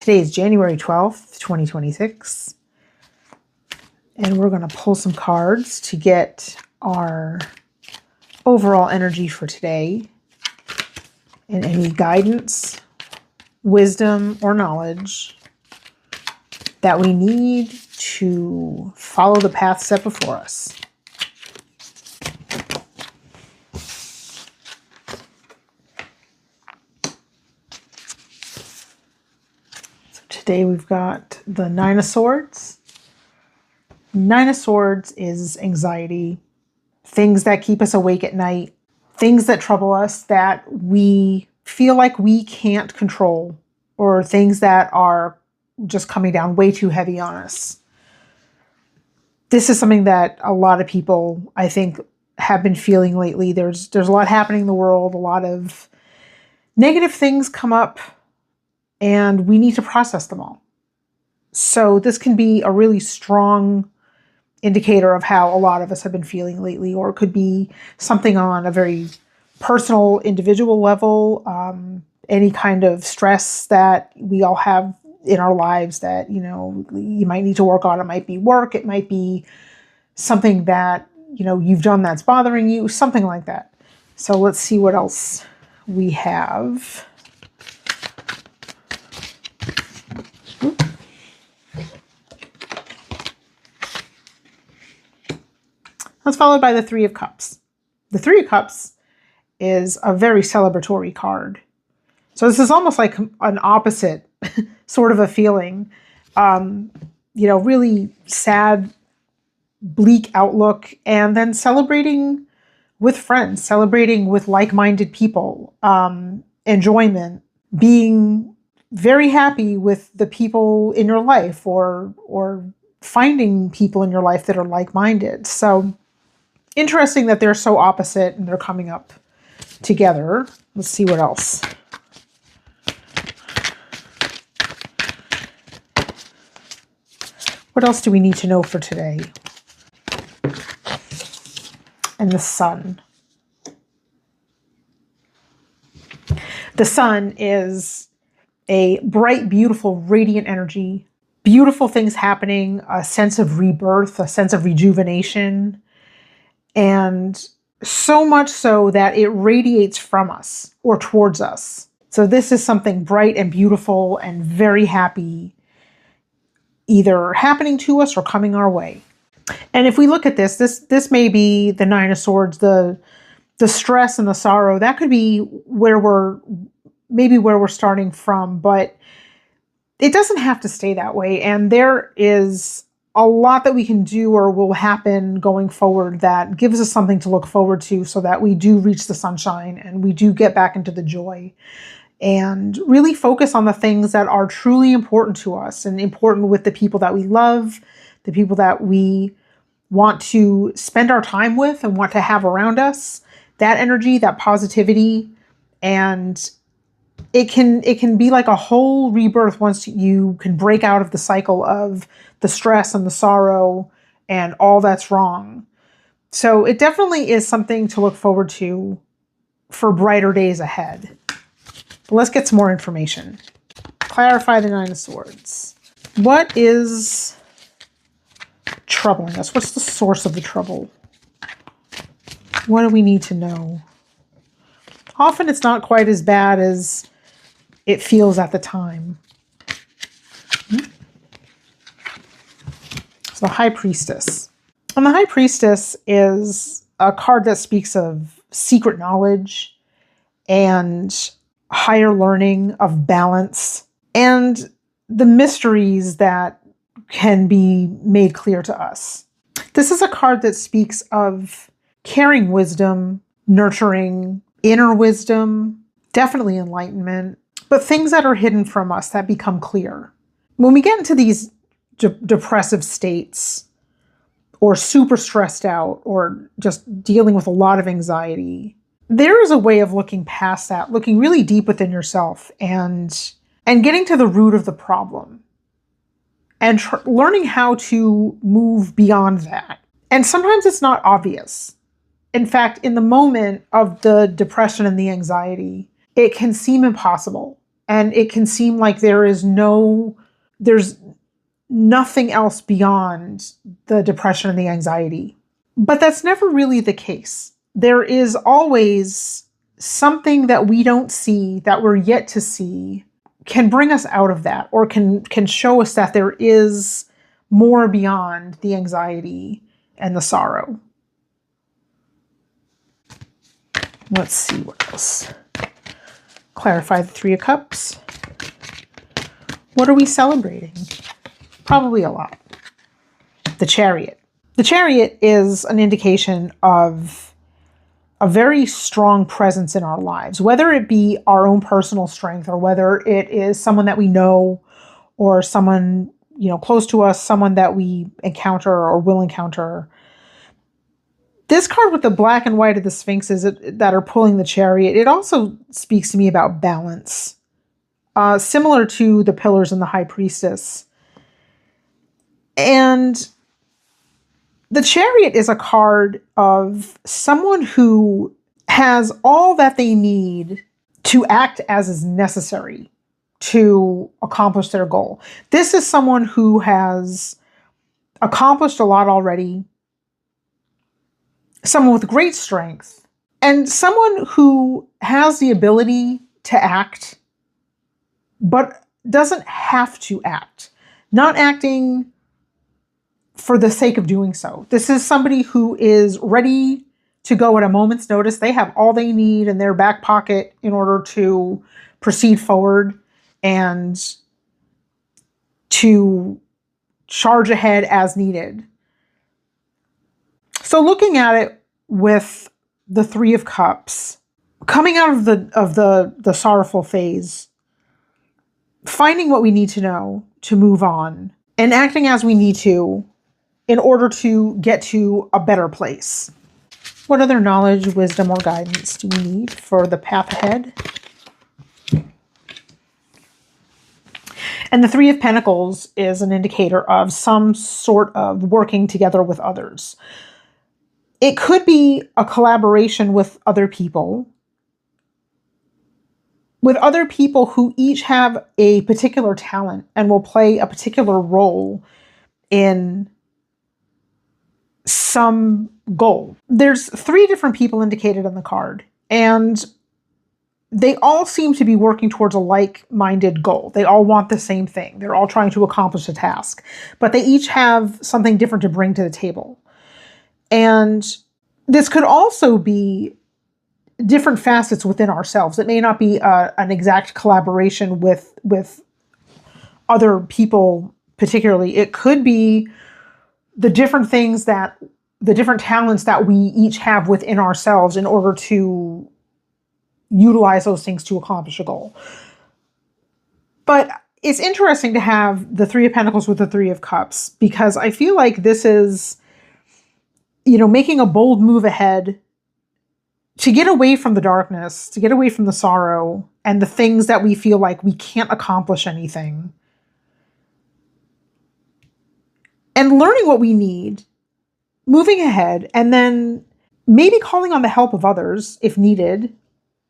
Today is January 12th, 2026, and we're going to pull some cards to get our overall energy for today and any guidance, wisdom, or knowledge that we need to follow the path set before us. Today we've got the Nine of Swords. Nine of Swords is anxiety, things that keep us awake at night, things that trouble us that we feel like we can't control, or things that are just coming down way too heavy on us. This is something that a lot of people, I think, have been feeling lately. There's a lot happening in the world, a lot of negative things come up, and we need to process them all. So this can be a really strong indicator of how a lot of us have been feeling lately, or it could be something on a very personal, individual level, any kind of stress that we all have in our lives that, you might need to work on. It might be work, it might be something that, you've done that's bothering you, something like that. So let's see what else we have. That's followed by the Three of Cups. The Three of Cups is a very celebratory card. So this is almost like an opposite sort of a feeling. Really sad, bleak outlook, and then celebrating with friends, celebrating with like-minded people, enjoyment, being very happy with the people in your life, or finding people in your life that are like-minded. So interesting that they're so opposite and they're coming up together. Let's see what else. What else do we need to know for today? And the Sun. The Sun is a bright, beautiful, radiant energy. Beautiful things happening, a sense of rebirth, a sense of rejuvenation. And so much so that it radiates from us or towards us. So this is something bright and beautiful and very happy, either happening to us or coming our way. And if we look at this may be the Nine of Swords, the stress and the sorrow. That could be where we're starting from, but it doesn't have to stay that way. And there is a lot that we can do or will happen going forward that gives us something to look forward to, so that we do reach the sunshine and we do get back into the joy and really focus on the things that are truly important to us and important with the people that we love, the people that we want to spend our time with and want to have around us. That energy, that positivity, and it can be like a whole rebirth once you can break out of the cycle of the stress and the sorrow and all that's wrong. So it definitely is something to look forward to for brighter days ahead. But let's get some more information. Clarify the Nine of Swords. What is troubling us? What's the source of the trouble? What do we need to know? Often it's not quite as bad as it feels at the time. So the High Priestess. And the High Priestess is a card that speaks of secret knowledge and higher learning, of balance, and the mysteries that can be made clear to us. This is a card that speaks of caring wisdom, nurturing, inner wisdom, definitely enlightenment, but things that are hidden from us that become clear. When we get into these depressive states, or super stressed out, or just dealing with a lot of anxiety, there is a way of looking past that, looking really deep within yourself and getting to the root of the problem and learning how to move beyond that. And sometimes it's not obvious. In fact, in the moment of the depression and the anxiety, it can seem impossible. And it can seem like there's nothing else beyond the depression and the anxiety. But that's never really the case. There is always something that we don't see, that we're yet to see, can bring us out of that, or can show us that there is more beyond the anxiety and the sorrow. Let's see what else. Clarify the Three of Cups. What are we celebrating? Probably a lot. The Chariot. The Chariot is an indication of a very strong presence in our lives, whether it be our own personal strength or whether it is someone that we know or someone, close to us, someone that we encounter or will encounter. This card with the black and white of the Sphinxes that are pulling the Chariot, it also speaks to me about balance, similar to the Pillars and the High Priestess. And the Chariot is a card of someone who has all that they need to act as is necessary to accomplish their goal. This is someone who has accomplished a lot already, someone with great strength, and someone who has the ability to act, but doesn't have to act. Not acting for the sake of doing so. This is somebody who is ready to go at a moment's notice. They have all they need in their back pocket in order to proceed forward and to charge ahead as needed. So looking at it with the Three of Cups, coming out of the sorrowful phase, finding what we need to know to move on, and acting as we need to in order to get to a better place. What other knowledge, wisdom, or guidance do we need for the path ahead? And the Three of Pentacles is an indicator of some sort of working together with others. It could be a collaboration with other people who each have a particular talent and will play a particular role in some goal. There's 3 different people indicated on the card, and they all seem to be working towards a like-minded goal. They all want the same thing. They're all trying to accomplish a task, but they each have something different to bring to the table. And this could also be different facets within ourselves. It may not be an exact collaboration with other people particularly. It could be the different talents that we each have within ourselves in order to utilize those things to accomplish a goal. But it's interesting to have the Three of Pentacles with the Three of Cups, because I feel like this is, making a bold move ahead to get away from the darkness, to get away from the sorrow and the things that we feel like we can't accomplish anything. And learning what we need, moving ahead, and then maybe calling on the help of others if needed,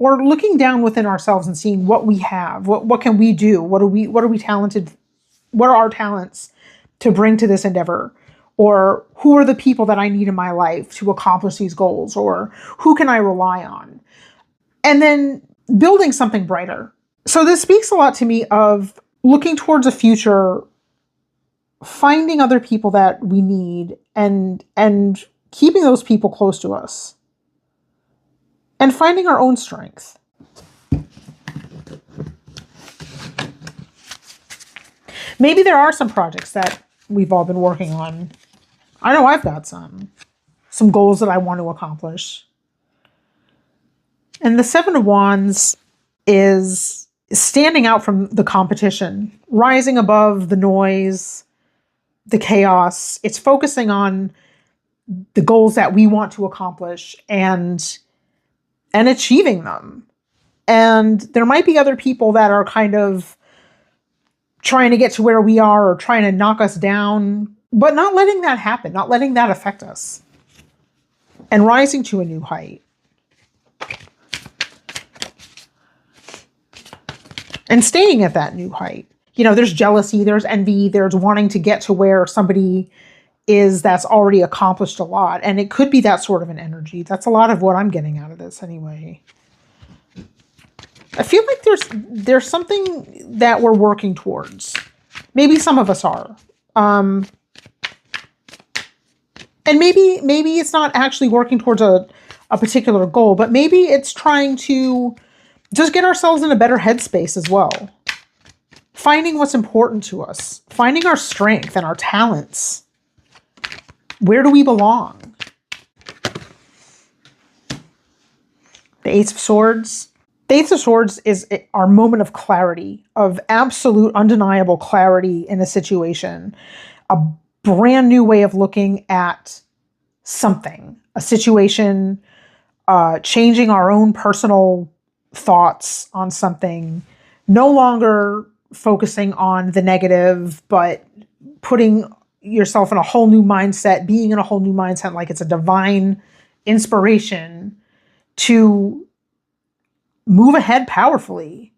or looking down within ourselves and seeing what we have, what can we do, what are we talented, what are our talents to bring to this endeavor, or who are the people that I need in my life to accomplish these goals, or who can I rely on, and then building something brighter. So this speaks a lot to me of looking towards a future, finding other people that we need, and keeping those people close to us, and finding our own strength. Maybe there are some projects that we've all been working on. I know I've got some goals that I want to accomplish. And the Seven of Wands is standing out from the competition, rising above the noise, the chaos. It's focusing on the goals that we want to accomplish and achieving them. And there might be other people that are kind of trying to get to where we are or trying to knock us down, but not letting that happen, not letting that affect us, and rising to a new height. and staying at that new height. You know, there's jealousy, there's envy, there's wanting to get to where somebody is that's already accomplished a lot. And it could be that sort of an energy. That's a lot of what I'm getting out of this anyway. I feel like there's something that we're working towards. Maybe some of us are. And maybe it's not actually working towards a particular goal, but maybe it's trying to just get ourselves in a better headspace as well. Finding what's important to us. Finding our strength and our talents. Where do we belong? The Ace of Swords. The Ace of Swords is our moment of clarity, of absolute, undeniable clarity in a situation. A brand new way of looking at something. A situation, changing our own personal thoughts on something. No longer focusing on the negative, but putting yourself in a whole new mindset, being in a whole new mindset, like it's a divine inspiration to move ahead powerfully.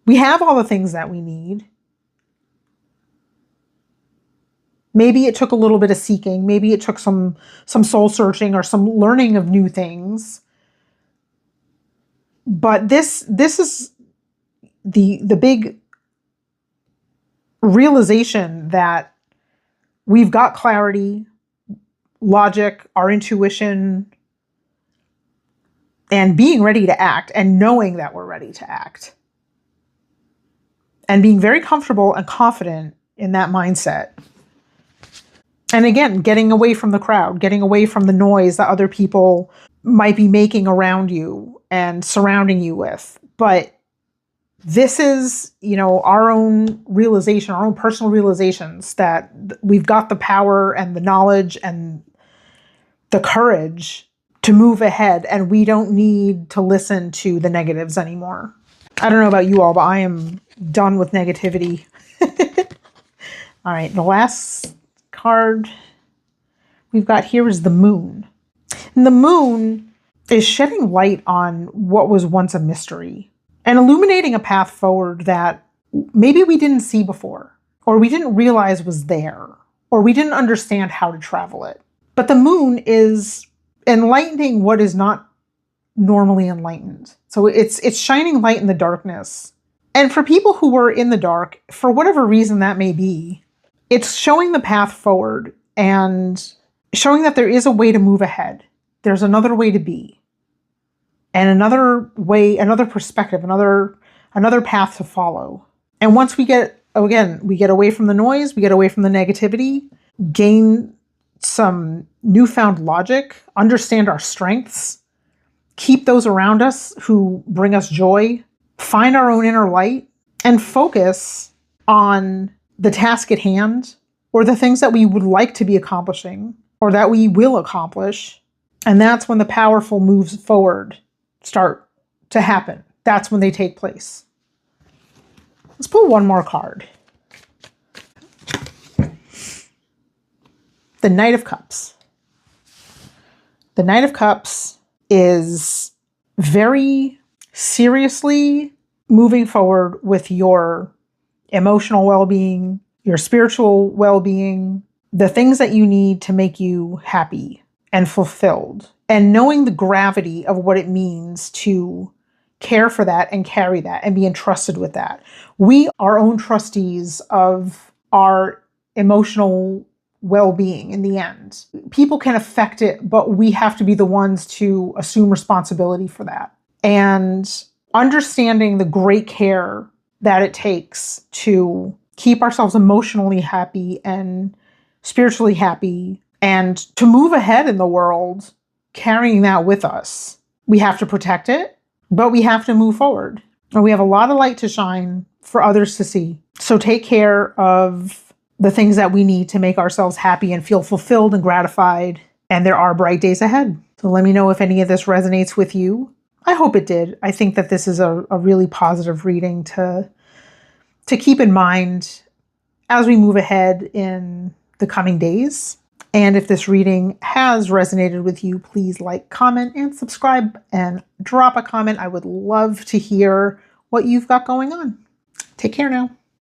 We have all the things that we need. Maybe it took a little bit of seeking. Maybe it took some soul searching or some learning of new things. But this is the big realization that we've got clarity, logic, our intuition, and being ready to act and knowing that we're ready to act. And being very comfortable and confident in that mindset. And again, getting away from the crowd, getting away from the noise that other people might be making around you and surrounding you with. But this is, you know, our own realization, our own personal realizations that we've got the power and the knowledge and the courage to move ahead, and we don't need to listen to the negatives anymore. I don't know about you all, but I am done with negativity. All right, the last card we've got here is the Moon. And the Moon is shedding light on what was once a mystery and illuminating a path forward that maybe we didn't see before, or we didn't realize was there, or we didn't understand how to travel it. But the Moon is enlightening what is not normally enlightened. So it's shining light in the darkness. And for people who were in the dark, for whatever reason that may be, it's showing the path forward and showing that there is a way to move ahead. There's another way to be. And another way, another perspective, another path to follow. And once we get away from the noise, we get away from the negativity, gain some newfound logic, understand our strengths, keep those around us who bring us joy, find our own inner light, and focus on the task at hand or the things that we would like to be accomplishing or that we will accomplish. And that's when the powerful moves forward start to happen. That's when they take place. Let's pull one more card. The Knight of Cups. The Knight of Cups is very seriously moving forward with your emotional well-being, your spiritual well-being, the things that you need to make you happy and fulfilled, and knowing the gravity of what it means to care for that and carry that and be entrusted with that. We are our own trustees of our emotional well-being in the end. People can affect it, but we have to be the ones to assume responsibility for that. And understanding the great care that it takes to keep ourselves emotionally happy and spiritually happy and to move ahead in the world, carrying that with us. We have to protect it, but we have to move forward. And we have a lot of light to shine for others to see. So take care of the things that we need to make ourselves happy and feel fulfilled and gratified. And there are bright days ahead. So let me know if any of this resonates with you. I hope it did. I think that this is a really positive reading to keep in mind as we move ahead in the coming days. And if this reading has resonated with you, please like, comment, and subscribe, and drop a comment. I would love to hear what you've got going on. Take care now.